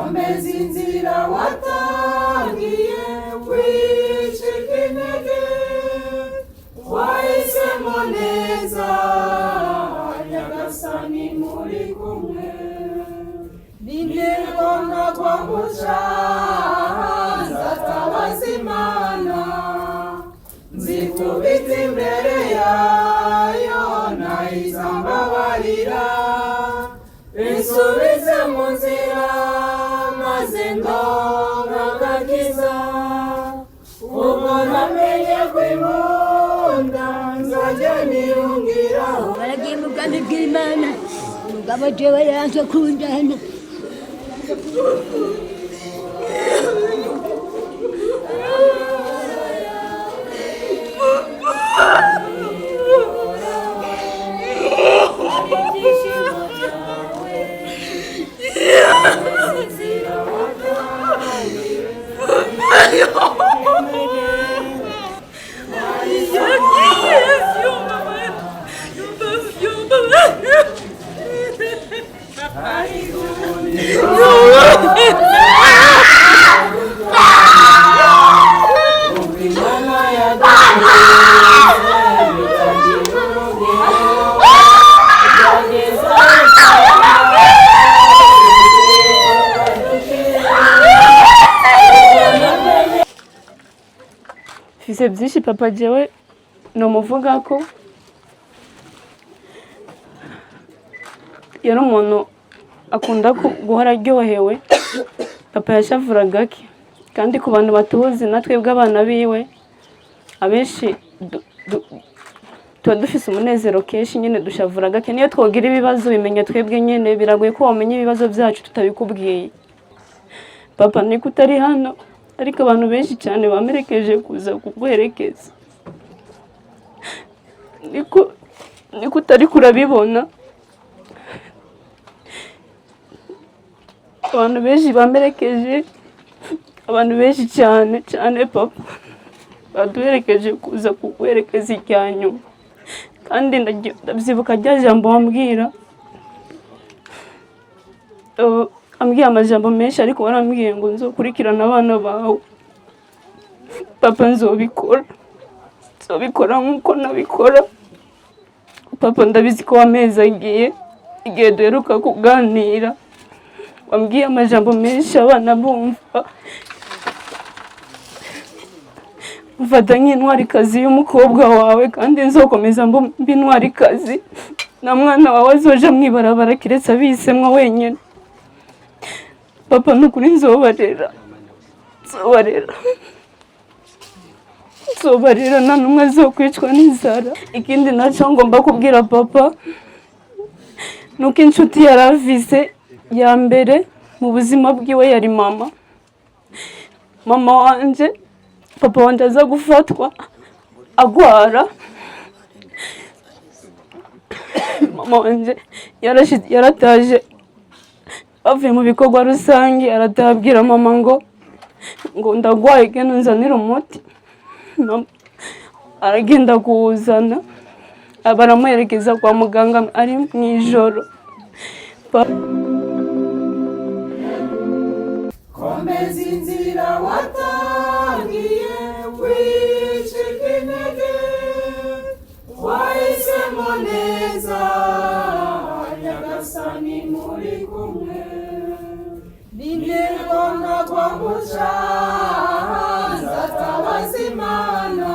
komeza inzira watangiye wicika intege wahisemo neza nyagasani muri kumwe ninirwanga kwa mucahanza atabaza Imana nzikubita imbere yayo nayizambabarira insubize mu nzira maze ndonka agakiza ubwo namenye kwimunda nzajya niyungiraho baragiye mu bwami bw'Imana umugabo jewe yanze kundana Fise byinshi papa jewe no muvuga ko yari umuntu akunda guhora aryohewe papa yashavura gake kandi ku bantu batuzi natwebwe abana biwe abenshi tuba dufise umunezero kenshi nyene dushavura gake niyo twogira ibibazo bimenya twebwe nyene biragoye ko wamenya ibibazo byacu tutabikubwiye papa niko utari hano ariko abantu benshi cyane bamerekeje kuza kuguherekeza niko utari kurabibona abantu benshi bamerekeje abantu benshi cyane papa baduherekeje kuza kuguherekeza ijyanyu kandi ndabyibuka rya jambo wambwira ambwiye amajambo menshi ariko warambwiye ngo nzokurikirana abana bawe papa nzobikora nk'uko nabikora papa ndabizi ko wameza igihe duheruka kuganira wambwiye amajambo menshi abana bumva mfata nk'intwarikazi y'umukobwa wawe kandi nzokomeza mba intwarikazi na mwana wawe azoja mwibarabara kiretse abisemwa wenyine papa nukuri nzobarera nta n'umwe azokwicwa n'inzara ikindi nacyo ngomba kubwira papa nuko inshuti yari afise ya mbere mu buzima bwiwe yari mama wanje papa wanje aza gufatwa agwara mama wanje yarataje avuye mu bikorwa rusange aratabwira mama ngo ndagwaye genda nzanira umuti aragenda kuwuzana baramuherekeza kwa muganga ari mu ijoro komeza inzira watangiye wicika intege wahisemo neza nyagasani muri kumwe ninirwanga kwa mucahanza atabaza Imana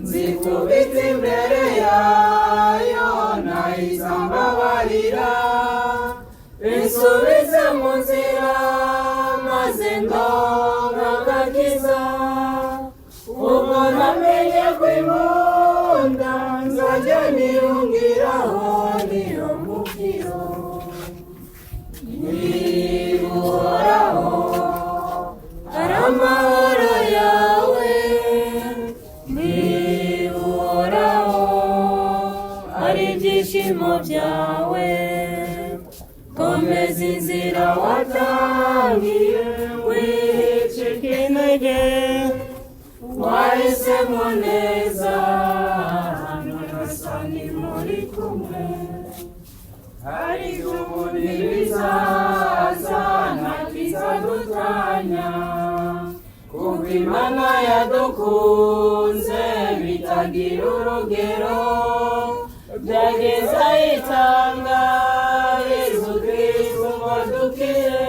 nzikubita imbere yayo nayizambabarira insubize mu nzira maze ndonka agakiza ubwo namenye kwimunda nzajya niyungiraho niyo mubwiro nibuhoraho ari amahoro yawe nibuhoraho ari ibyishimo byawe komeza inzira watangiye wicika intege wahisemo neza nyagasani muri kumwe ariko ubu ntibizaza Imana yadukunze bitagira urugero, byageza itanga Yesu Kristo ngo dukire.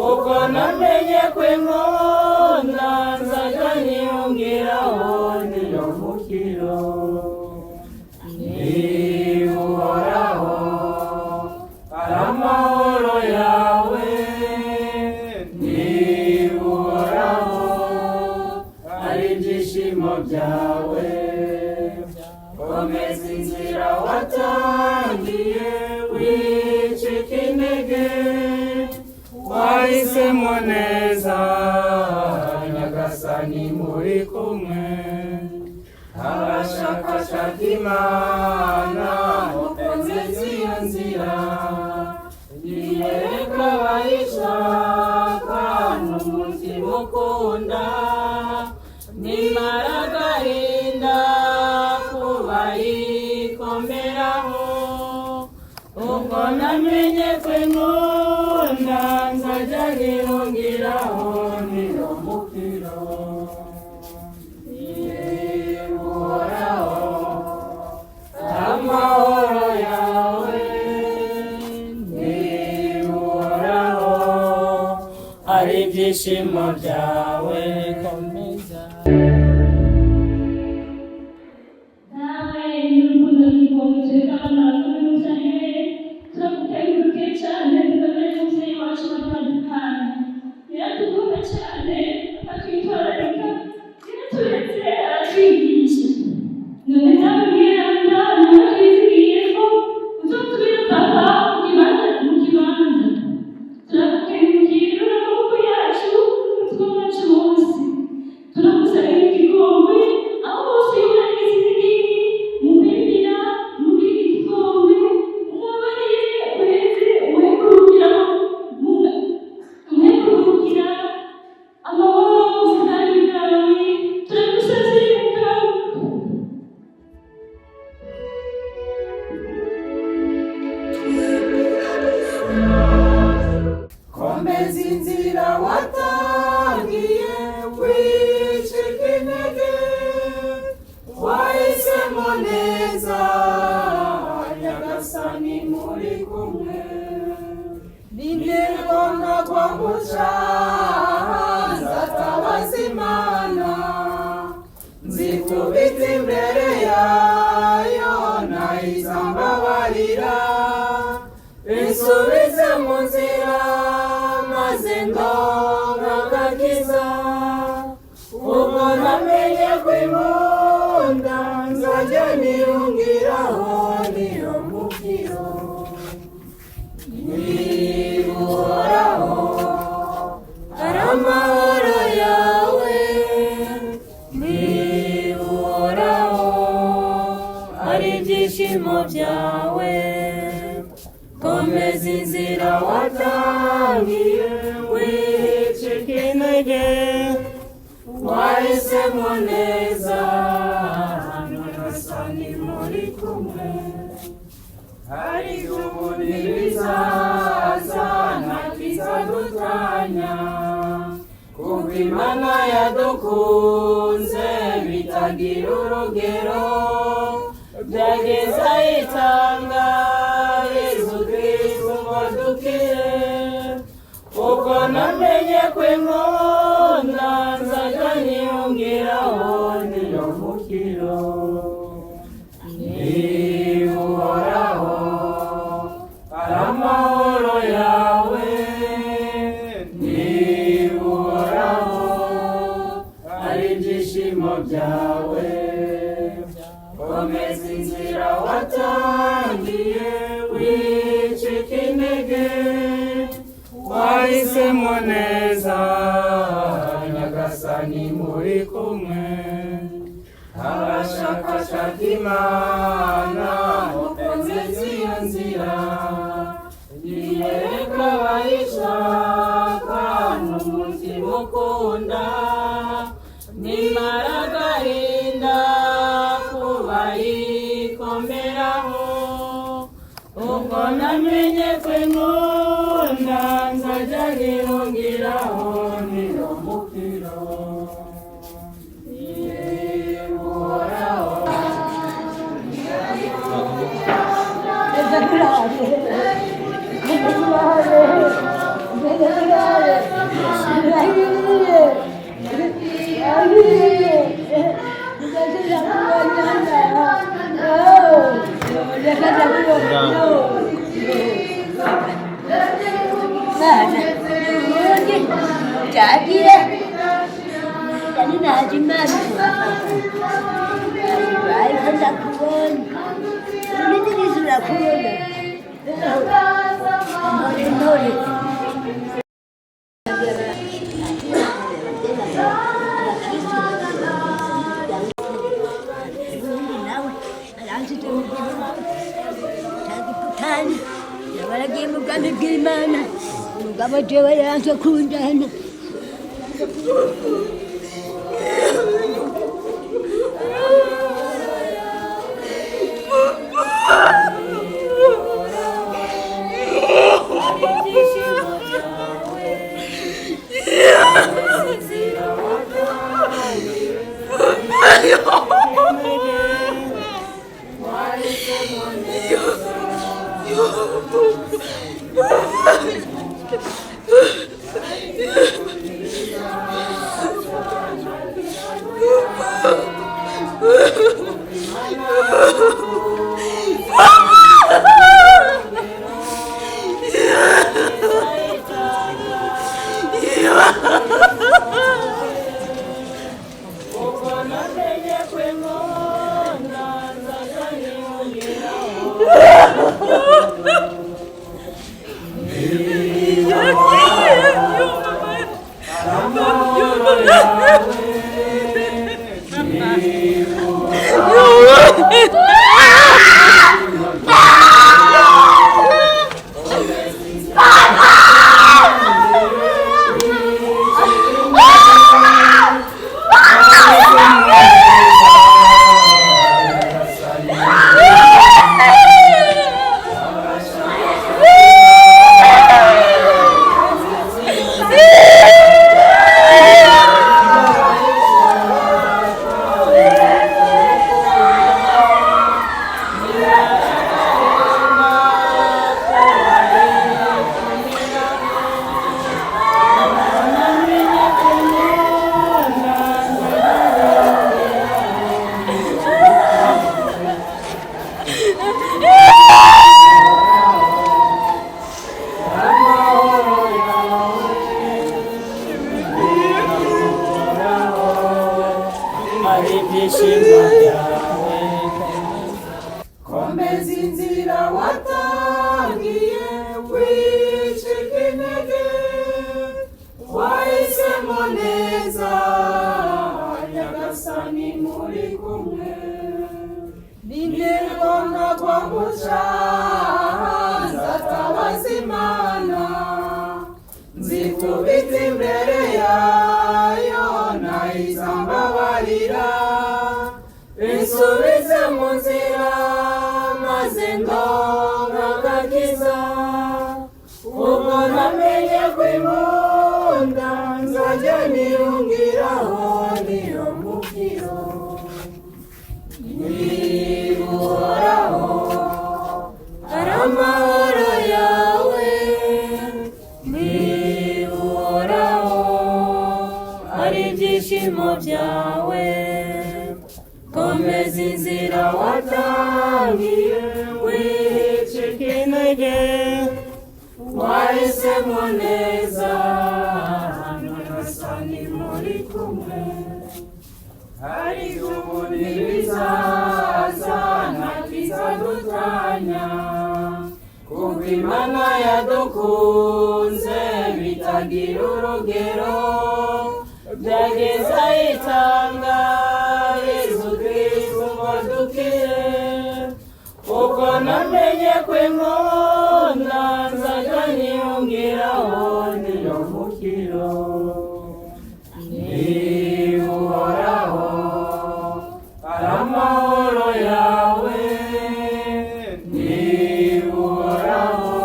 Ubwo namenye ko inkunda nzajya niyongeraho niyo mukiro. Niba uhoraho ari amahoro yawe, niba uhoraho ari ibyishimo byawe, komeza inzira watangiye wicika intege. Wahisemo neza Nyagasani muri kumwe, abashakashaka Imana mukomeze iyo nzira, yiyereka abayishaka n'umutima ukunda, nimara agahinda kubayikomeraho. Ubwo namenye ko inkunda nzajya niyongeraho niyo mukiro. Niba uhoraho amahoro yawe, niba uhoraho ari ibyishimo byawe, komeza. Komeza inzira watangiye wicika intege, wahisemo neza Nyagasani muri kumwe. Nibyironga kwa gucaha nzatabaza Imana, nzikubita imbere yayo ntayizambabarira, insubize mu nzira maze ndonka agakiza. Ubwo namenye ko inkunda nzajya niyongeraho niyo mukiro. Niba uhoraho ari amahoro yawe, niba uhoraho ari ibyishimo byawe, komeza inzira watangiye wicika intege. Wahisemo neza Nyagasani muri kumwe, ariko ubu ntibizaza nta kizadutanya, kuko Imana yadukunze bitagira urugero, byageza itanga Yesu Kristo ngo dukire. Ubwo namenye ko inkunda nzajya niyongeraho niyo mukiro. Niba uhoraho ari amahoro yawe, niba uhoraho ari ibyishimo byawe, komeza inzira watangiye wicika intege. Wahisemo neza Nyagasani muri kumwe, abashakashaka Imana mukomeze iyo nzira, yiyereka abayishaka n'umutima ukunda, nimara agahinda kubayikomeraho. Ubwo namenye ko inkunda nzajya niyongeraho niyo mukiro. Naje ubundi byagiye yani naje imana ariko ndakubona nidiriza urakubona ntore baragiye mu bwami bw'Imana umugabo jewe yanze kunjana komeza inzira watangiye wicika intege wahisemo neza nyagasani muri kumwe ninirwanga kwa mucahanza tabaza imana nzikubita imbere yayo nayizambabarira insubize mu nzira maze ndonka agakiza ubwo namenye kwimunda nzajya niyungiraho niyo mukiro nibuhoraho ari amahoro yawe nibuhoraho ari ibyishimo byawe komeza inzira watangiye wicika intege wahisemo neza nyagasani muri kumwe ariko ubundi bizaza nta kizadutanya kuko imana yadukunze bitagira urugero byageza itanga uko namenye kw'inkunda nzajya niyongeraho niyo mukiro nibuhoraho ari amahoro yawe nibuhoraho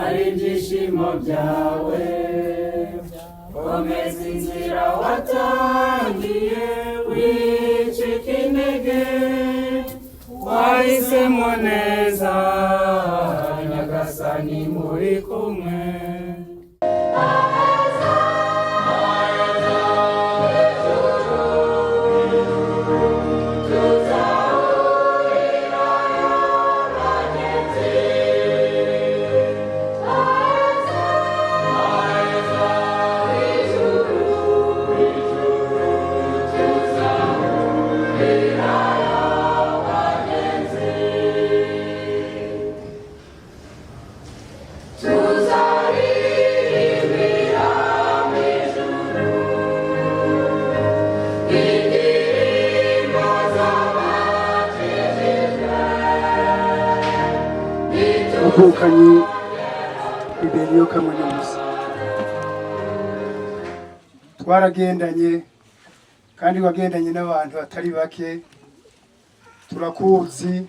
ari ibyishimo byawe komeza inzira watangiye wicika intege wahisemo neza nyagasani muri kumwe Tuzahurira umuvukanyi Iberiyo Kamunyamusa. Twaragendanye kandi wagendanye n'abantu atari bake, turakuzi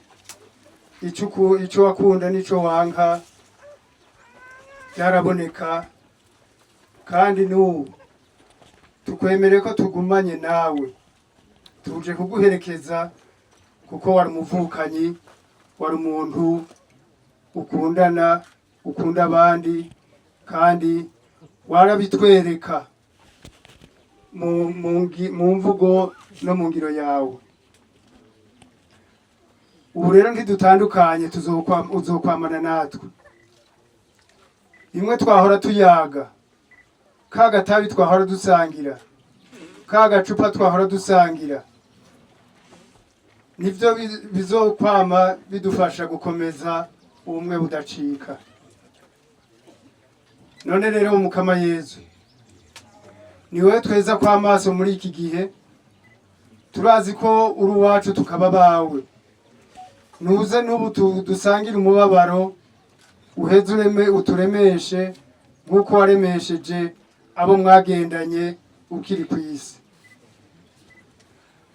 icyo wakunda n'icyo wanka byaraboneka, kandi n'ubu tukwemere ko tugumanye nawe, tuje kuguherekeza kuko wari umuvukanyi, wari umuntu ukundana, ukunda abandi, kandi warabitwereka mu mvugo no mu ngiro yawe. Ubu rero ntidutandukanye, uzokwamana natwe. Rimwe twahora tuyaga, ka gatabi twahora dusangira, ka gacupa twahora dusangira, nivyo bizokwama bidufasha gukomeza ubumwe budacika. None rero Mukama Yezu, niwe tweza kwa maso muri iki gihe, turazi ko uri uwacu tukaba bawe. Nuze n'ubu dusangira umubabaro, uheze uturemeshe nk'uko waremesheje abo mwagendanye ukiri ku isi.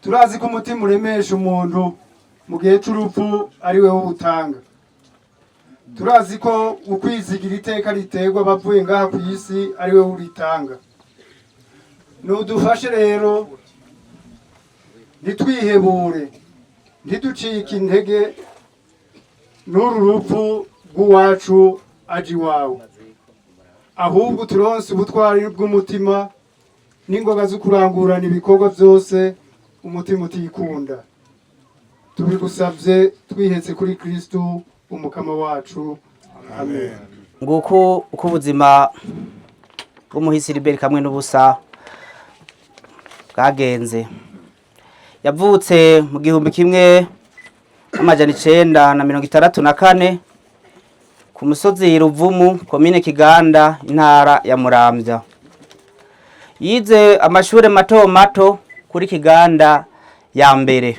Turazi ko umutima uremesha umuntu mu gihe cy'urupfu ari wewe utanga. Turazi ko ukwizigira iteka riterwa abavuye ngaha ku isi ari wewe uritanga. Nudufashe rero ntitwihebure, ntiducike intege n'uru rupfu rw'uwacu aje iwawe, ahubwo turonse ubutwari bw'umutima n'ingoga zo kurangurana ibikorwa byose umutima utikunda. Tubigusabye twihetse kuri Kristo umukama wacu, amen. Nguko uko ubuzima bw'umuhisi Liberi Kamwenubusa bwagenze. Yavutse mu 1964 ku musozi Ruvumu, komine Kiganda, intara ya Muramvya. Yize amashure mato mato kuri Kiganda ya mbere.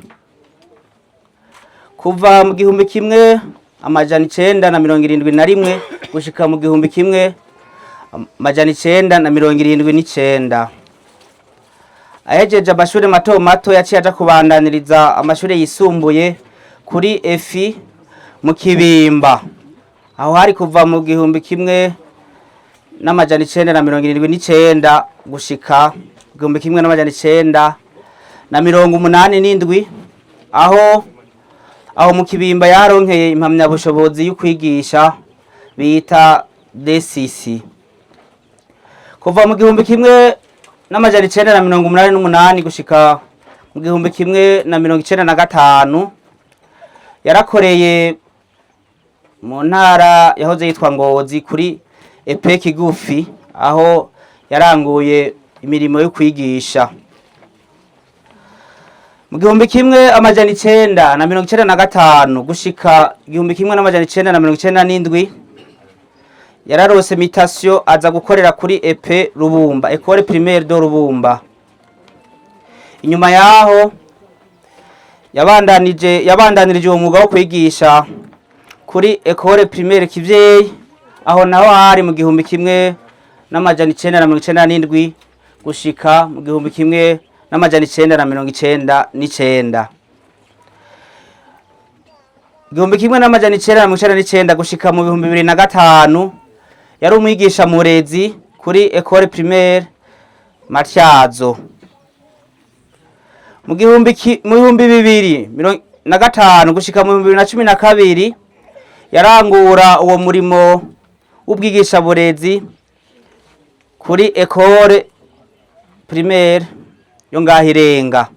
Kuva mu 1971 gushika mu 1979. Ahejeje amashure mato mato yaciye aja kubandaniriza amashure yisumbuye kuri EFI mu Kibimba. Aho hari kuva mu 1979 gushika 1987, aho mu Kibimba yaronkeye impamyabushobozi y'ukwigisha bita DCC. Kuva mu 1988 gushika mu 1995 yarakoreye mu ntara yahoze yitwa Ngozi kuri EP Kigufi, aho yaranguye imirimo yo kwigisha. Mu 1995 gushika 1997 yararose mutation aza gukorera kuri EP Rubumba, École Primaire de Rubumba. Inyuma yaho yabandanirije uwo mwuga wo kwigisha kuri École Primaire Kivyeyi, aho naho hari mu 1997 gushika mu 1999. 1999 gushika mu 2005 yari umwigisha murezi kuri École Primaire Matyazo. Mu 2005 gushika mu 2012 yarangura uwo murimo w'ubwigisha burezi kuri École Primaire yo ngahirenga.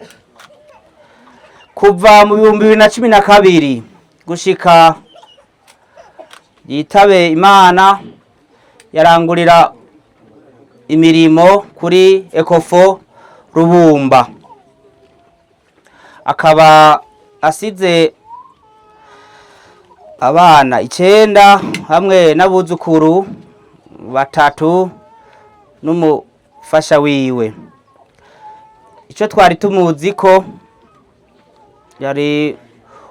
Kuva mu 2012 gushika yitabe Imana yarangurira imirimo kuri Ecofo Rubumba. Akaba asize abana 9 hamwe n'abuzukuru 3 n'umufasha wiwe. Ico twari tumuzi ko yari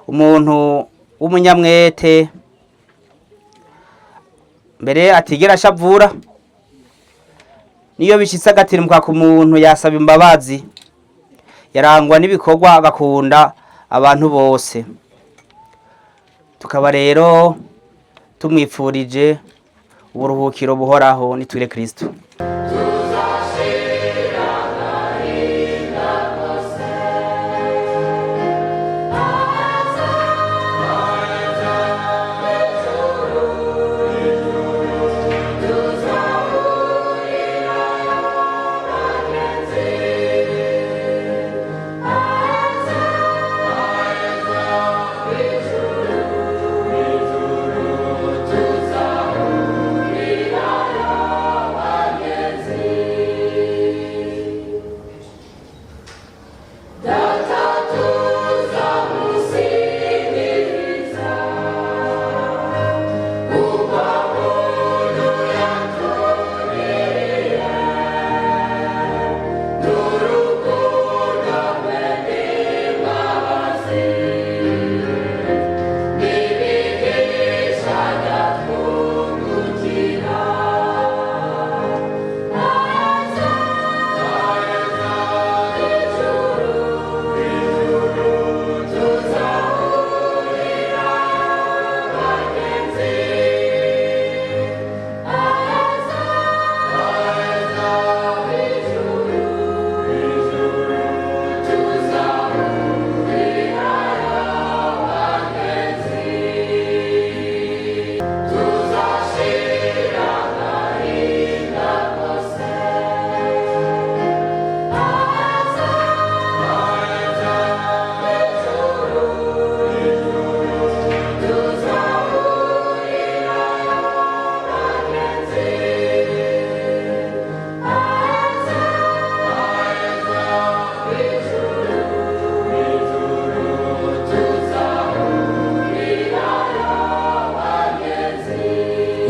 umuntu w'umunyamwete, mbere atigera ashavura, niyo bishitse agatirimbuka ku muntu yasaba imbabazi, yarangwa n'ibikorwa agakunda abantu bose. Tukaba rero tumwipfurije uburuhukiro buhoraho nitwire Kristo.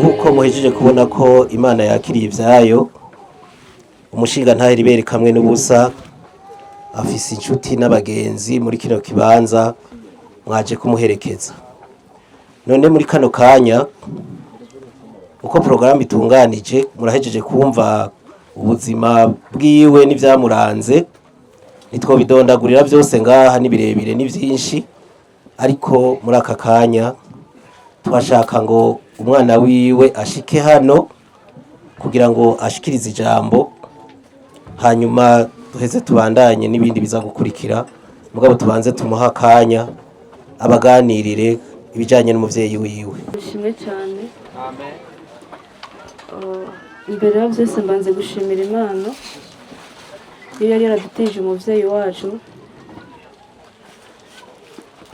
Nkuko muhejeje kubona ko Imana yakiriye ivyayo, umushinga ntaheri kamwe n'ubusa afise inshuti n'abagenzi muri kino kibanza mwaje kumuherekeza. None muri kano kanya uko programme itunganije, murahejeje kumva ubuzima bwiwe n'ivyamuranze, nitwo bidondagurira byose ngaha ni birebire ni byinshi, ariko muri aka kanya twashaka ngo umwana wiwe ashike hano kugira ngo ashikirize ijambo, hanyuma duheze tubandanye n'ibindi biza gukurikira. Mugabo tubanze tumuha akanya abaganirire ibijanye n'umuvyeyi wiwe. Bishimye cyane. Amen. Imbere ya byose mbanze gushimira Imana iyo yari yaradutije umuvyeyi wacu,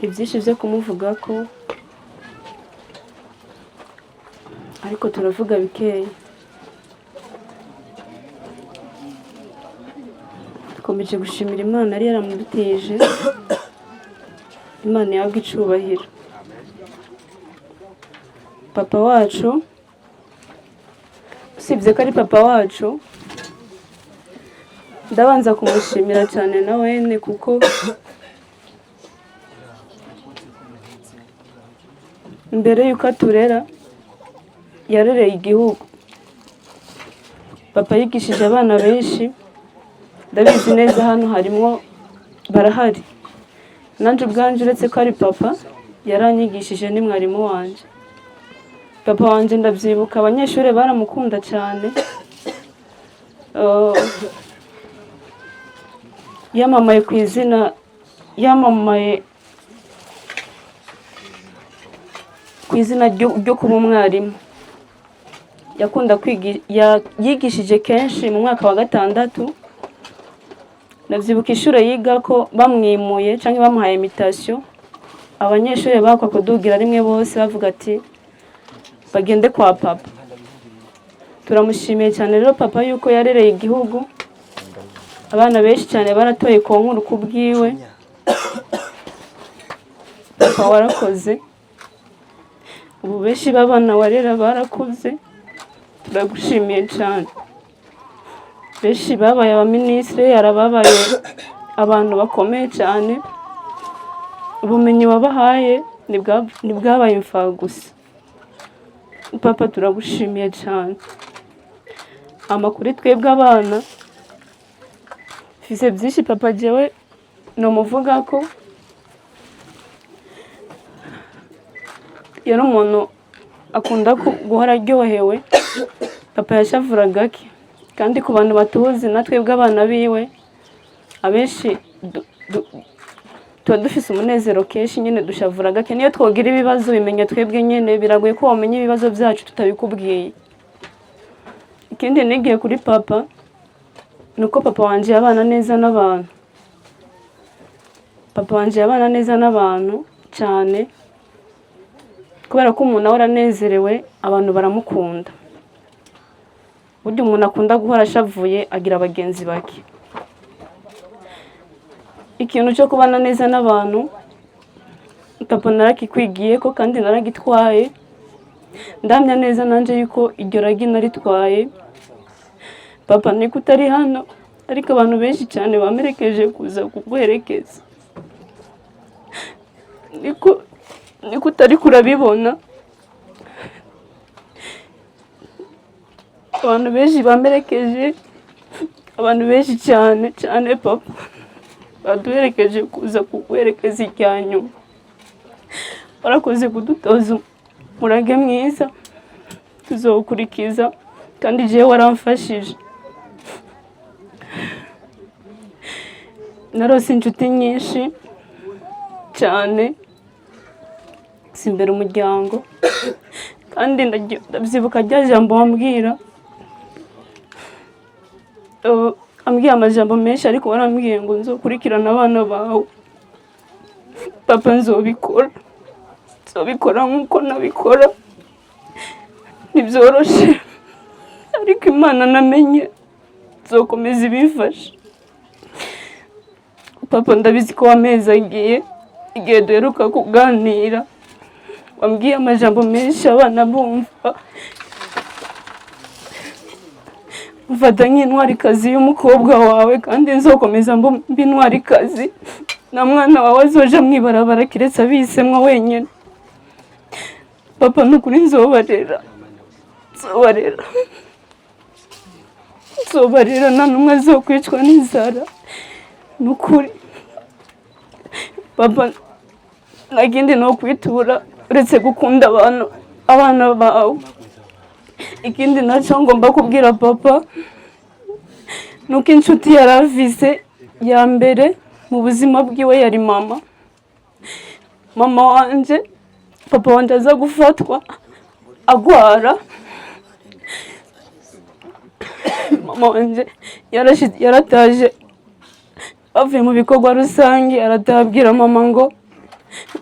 ibyinshi byo kumuvuga ko, ariko turavuga bikeya. Dukomeje gushimira Imana yari yaramudutije, Imana yabwe icubahiro. Papa wacu, usibye ko ari papa wacu, ndabanza kumushimira cyane na wene, kuko imbere yuko aturera yarereye igihugu. Papa yigishije abana benshi, ndabizi neza hano harimo barahari. Nanje ubwanje uretse ko ari papa yaranyigishije ni mwarimu wanje. Papa wanje ndabyibuka abanyeshuri baramukunda cyane. Yamamaye ku izina ryo kuba umwarimu. Yakunda yigishije kenshi mu mwaka wa 6. Navyibuka ishure yiga ko bamwimuye canke bamuhaye invitation, abanyeshuri bakwa kudugira rimwe bose bavuga ati bagende kwa papa. Turamushimiye cyane rero papa yuko yarereye igihugu. Abana benshi cyane baratoye ko nkuru kubwiwe. Papa warakoze. Ubu benshi babana warera barakuze. Turagushimiye cyane. Benshi babaye abaminisitiri, yarababaye abantu bakomeye cyane. Ubumenyi wabahaye nibwabaye imfagusa. papa turagushimiye cyane. Amakuru twebwe abana mfise byinshi papa jewe no muvuga ko yari umuntu akunda guhora aryohewe. Papa yashavura gake kandi ku bantu batuzi natwebwe abana biwe abenshi tuba dufise umunezero kenshi nyine dushavura gake. Niyo twogira ibibazo bimenya twebwe nyine biragoye ko wamenya ibibazo byacu tutabikubwiye. Ikindi nigiye kuri papa nuko papa wanje yabana neza n'abantu. Papa wanje yabana neza n'abantu cyane kubera ko umuntu ahora anezerewe abantu baramukunda. Burya umuntu akunda guhora ashavuye agira abagenzi bake. Ikintu cyo kubana neza n'abantu papa narakikwigiye ko kandi naragitwaye. Ndamya neza nanje yuko iryo ragi naritwaye. Papa niko utari hano ariko abantu benshi cyane bamerekeje kuza kuguherekeza. Niko utari kurabibona. Abantu benshi bamerekeje, abantu benshi cyane papa baduherekeje kuza kuguherekeza ijyanyu. Barakoze kudutoza umurage mwiza tuzokurikiza kandi jewe waramfashije. Narose inshuti nyinshi cyane simbera umuryango kandi ndabyibuka rya jambo wambwira. Ambwiye amajambo menshi ariko warambwiye ngo nzokurikirana abana bawe. Papa nzobikora nk'uko nabikora. Ntibyoroshe ariko Imana namenye nzokomeza ibifasha. Papa ndabizi ko wamezi agiye igihe duheruka kuganira wambwiye amajambo menshi abana bumva. Mfata nk'intwarikazi y'umukobwa wawe kandi nzokomeza mba intwarikazi. Na mwana wawe azoja mwibarabara kiretse abisemwa wenyine. Papa nukuri nzobarera nta n'umwe azokwicwa n'inzara. Nukuri papa nagindi no kwitura uretse gukunda abana bawe. Ikindi nacyo ngomba kubwira papa nuko inshuti yaravise ya mbere mu buzima bwiwe yari mama wanje. Papa wanje aza gufatwa agwara. Mama wanje yarataje avuye mu bikorwa rusange aratabwira mama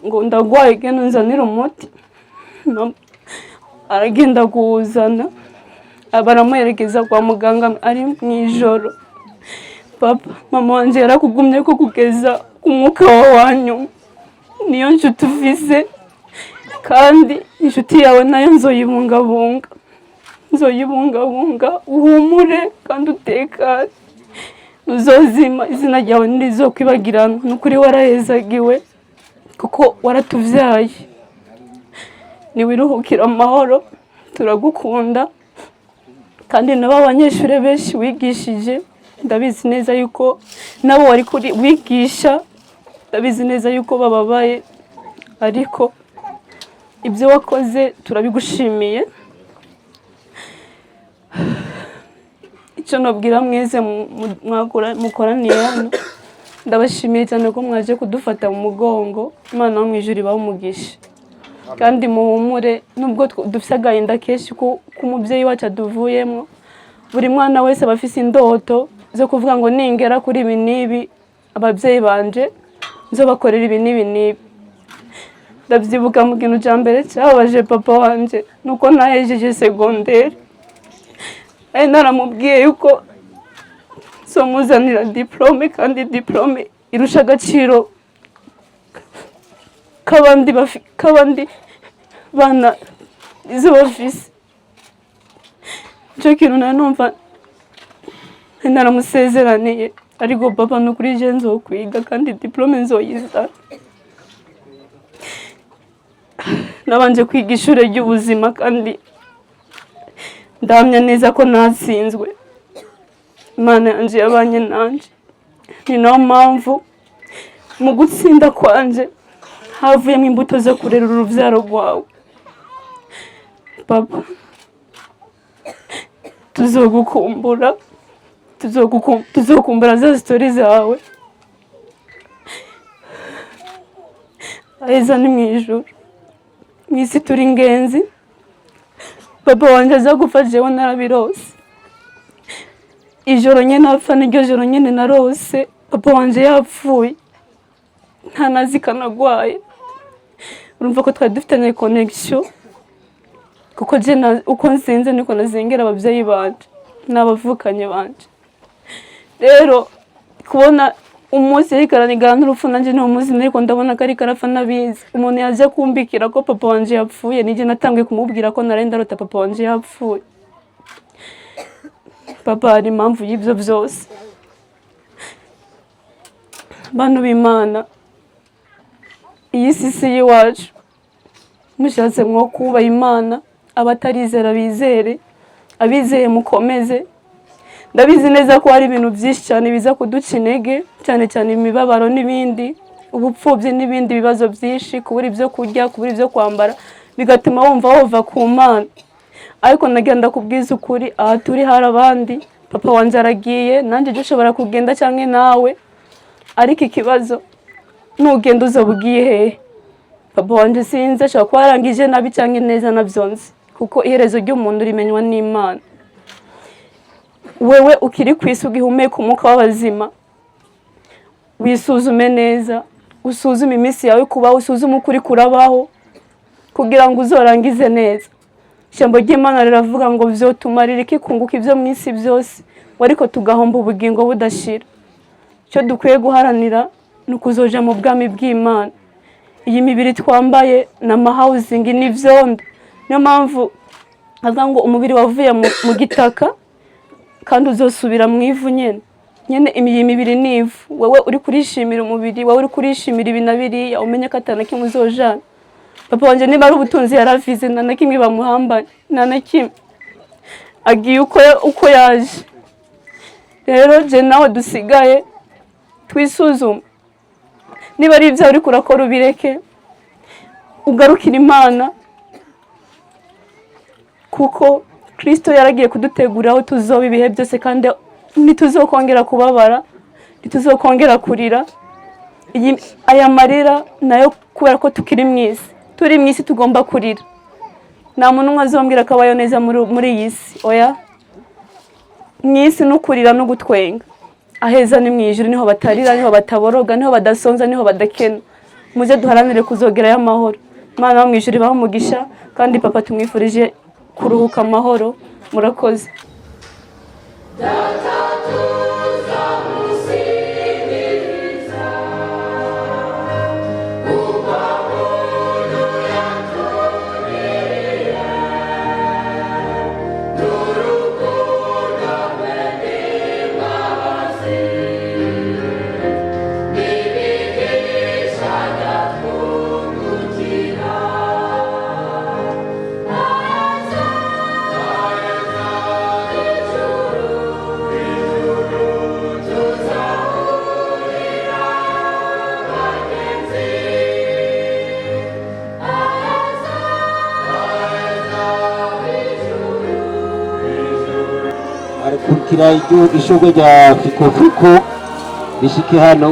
ngo ndagwaye genda nzanira umuti. Aragenda kuwuzana baramuherekeza kwa muganga ari mu ijoro. Papa mama wanje yarakugumye ko kugeza ku mwuka wanyu. Niyo nshuti ufise kandi inshuti yawe nayo nzoyibungabunga. Uhumure kandi utekane. Uzozima izina ryawe ntirizokwibagirana. Nukuri warahezagiwe kuko waratuvyaye. Niwiruhukira amahoro turagukunda kandi nabo abanyeshuri benshi wigishije ndabizi neza yuko nabo wari kuri wigisha. Ndabizi neza yuko bababaye ariko ibyo wakoze turabigushimiye. Icyo nabwira mwese mukoraniye hano ndabashimiye cyane ko mwaje kudufata mu mugongo. Imana wo mu ijuru ibahe umugisha kandi muhumure. Nubwo dufise agahinda kenshi ko umubyeyi wacu aduvuyemo, buri mwana wese aba afise indoto zo kuvuga ngo ningera kuri ibi n'ibi ababyeyi banje nzobakorera ibi n'ibi n'ibi. Ndabyibuka mu kintu cya mbere cyababaje papa wanje nuko nahejeje segonderi. Naramubwiye yuko muzanira diplome kandi diplome irusha agaciro kabandi bana izo bafise. Icyo kintu numva naramusezeraniye ariko papa nukuri je nzokwiga kandi diplome nzoyiza. Nabanje kwiga ishure ry'ubuzima kandi ndahamya neza ko natsinzwe. Imana yanjye yabanye nanjye, ni nayo mpamvu mu gutsinda kwanje havuyemo imbuto zo kurera urubyaro rwawe. Papa, tuzokumbura za sitori zawe aheza ni mu ijuru. Mu isi turi ingenzi, papa wanjye aza gupfa jewe narabirose. Ijoro nyene apfa niryo joro nyene narose papa wanjye yapfuye, ntanazi kanagwaye. Urumva ko twari dufitanye connection, kuko je uko nsinze niko nazengera abavyeyi banje n'abavukanye banje. Rero kubona umunsi ariko aranigana n'urupfu nanje no muzi ariko ndabona ko ariko arapfa nabizi. Umuntu yaje kumbikira ko papa wanje yapfuye, nije natangiye kumubwira ko narenda rota papa wanje yapfuye. Papa ari impamvu y'ibyo byose. Bantu b'Imana, iyi si y'iwacu, mushatse mwo kubaha Imana, abatarizera bizere, abizeye mukomeze. Ndabizi neza ko hari ibintu byinshi cyane biza kuduca intege, cyane cyane imibabaro n'ibindi, ubupfubyi n'ibindi bibazo byinshi, kubura ibyo kurya, kubura ibyo kwambara, bigatuma wumva wova ku Mana. Ariko nagenda kubwiza ukuri, aha turi hari abandi, papa wanjye aragiye, nanjye dushobora kugenda cyangwa nawe, ariko ikibazo nugenda uzabugiye hehe? Papa wanjye sinzi, ashobora kuba yarangije nabi cyangwa neza nabyonze, kuko iherezo ry'umuntu rimenywa n'Imana. Wewe ukiri ku isi ugihumeka umwuka w'abazima, wisuzume neza, usuzume iminsi yawe kubaho, usuzume ukuri kurabaho, kugira ngo uzorangize neza. Ijambo ry'Imana riravuga ngo vyotumarira iki kunguka ibyo mu isi byose, ariko tugahomba ubugingo budashira. Icyo dukwiye guharanira ni ukuzoja mu bwami bw'Imana. Iyi mibiri twambaye n'amahawuzingi n'ivyondo, niyo mpamvu avuga ngo umubiri wavuye mu gitaka kandi uzosubira mu ivu nyene. Iyi mibiri ni ivu. Wowe uri kurishimira umubiri, wowe uri kurishimira ibi na biriya, umenye ko atana kimwe uzojana. Papa wanjye niba ari ubutunzi yaravize, nta na kimwe bamuhambanye, nta na kimwe. Agiye uko yaje. Rero je nawe dusigaye twisuzume. Niba ari ibyaha uri kurakora ubireke, ugarukira Imana, kuko Kristo yaragiye kudutegurira aho tuzoba ibihe byose, kandi ntituzokongera kubabara, ntituzokongera kurira. Aya marira nayo kubera ko tukiri mu isi, turi mu isi tugomba kurira. Nta muntu umwe azombwira ko abayo neza muri iyi si, oya. Mu isi no kurira no gutwenga, aheza ni mu ijuru, niho batarira, niho bataboroga, niho badasonza, niho badakena. Muze duharanire kuzogerayo amahoro. Imana wo mu ijuru ibahe umugisha, kandi papa tumwifurije kuruhuka amahoro. Murakoze. Arakurikira ishogwe rya Fikofiko rishike hano.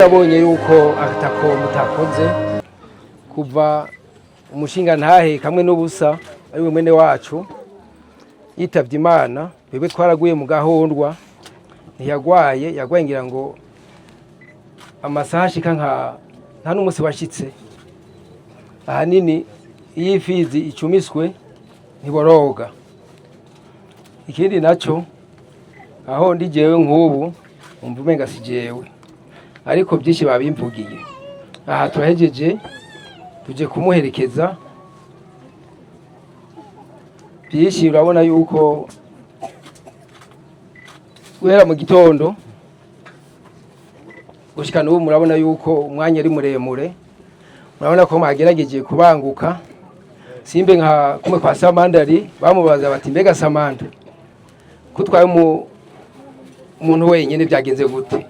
Abonye yuko atako mutakoze kuva umushinga ntahe kamwe n'ubusa ari we mwene wacu yitavye Imana. Bebe twaraguye mu gahondwa, ntiyagwaye, yagwaye ngira ngo amasaha ashika nta n'umunsi washitse. Ahanini iyo ifizi icumiswe ntiboroga. Ikindi naco aho ndi jewe nk'ubu umva umenga si jewe, ariko byinshi babimvugiye. Aha turahejeje tuje kumuherekeza, byinshi urabona yuko guhera mu gitondo gushika n'ubu murabona yuko umwanya ari muremure. Murabona ko mwagerageje kubanguka, simbe nka kumwe kwa Samandari bamubaza bati mbega Samanda kutwaye umuntu wenyine byagenze gute,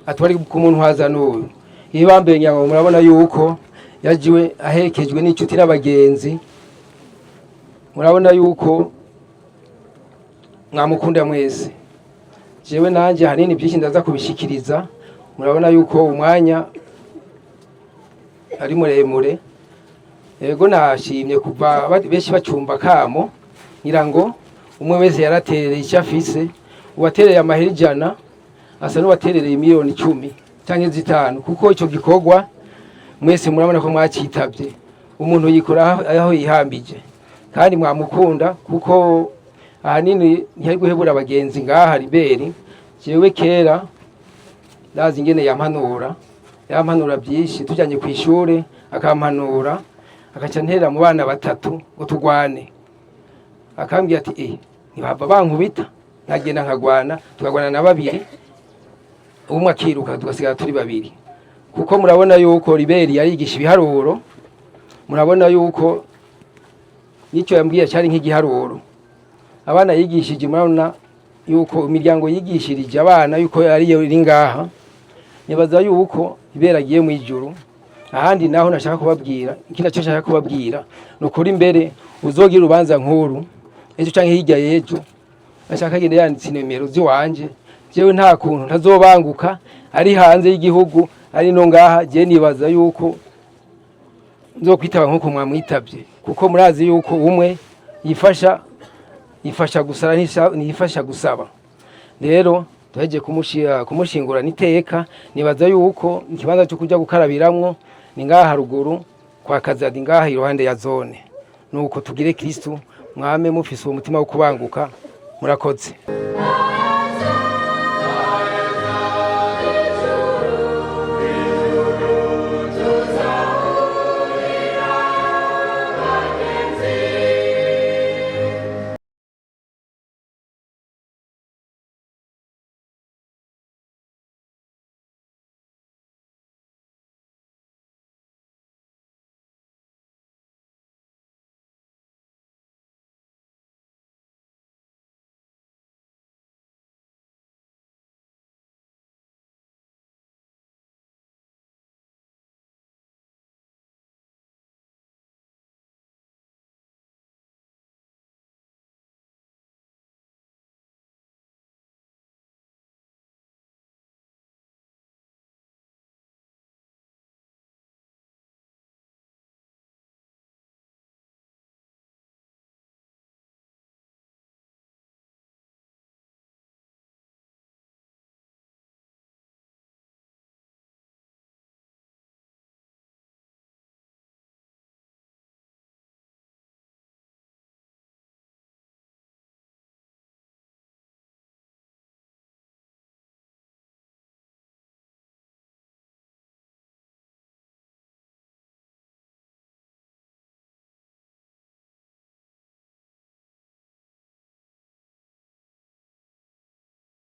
atwari ku muntu haza n'uyu. Ibambe nyango murabona yuko yajiwe ahekejwe n'inshuti n'abagenzi. Murabona yuko mwamukunda mwese. Jewe nanje hanini byinshi ndaza kubishikiriza. Murabona yuko umwanya ari muremure. Yego nashimye kuva benshi bacumba kamo ngira ngo umwe wese yaraterereye icyo afise. Uwatereye amahera 100 asa n'uwaterereye miliyoni 10 cyangwa 5, kuko ico gikorwa mwese murabona ko mwacitabye. Umuntu yikora aho yihambije kandi mwamukunda, kuko ahanini ntiyari guhebura abagenzi ngaha Liberi. Jewe kera ndazi ingene yampanura byinshi, tujyanye ku ishure akampanura, akaca ntera mu bana 3 ngo tugwane. Akambwira ati ntibava bankubita, nagenda nkagwana, tukagwana na 2, umwe akiruka tugasigara turi 2. Kuko murabona yuko Liberi yarigisha ibiharuro. Murabona yuko nicyo yambwiye cyari nk'igiharuro. Abana yigishije, murabona yuko imiryango yigishirije abana yuko ari yo iri ngaha. Nibaza yuko Liberi agiye mu ijuru. Ahandi naho nashaka kubabwira, ikindi cyo nashaka kubabwira nukuri mbere uzogira urubanza nkuru ejo canke hirya yejo, nashaka gende yanditse nimero ziwanje. Jewe nta kuntu ntazobanguka ari hanze y'igihugu ari no ngaha. Je nibaza yuko nzokwitaba nkuko mwamwitabye, kuko murazi yuko umwe yifasha gusara nifasha gusaba. Rero tuheje kumushingura niteka. Nibaza yuko ikibanza cyo kujya gukarabiramwo ni ngaha haruguru kwa Kazadi, ngaha iruhande ya zone. Nuko tugire Kristo mwame mufise uwo mutima wo kubanguka. Murakoze.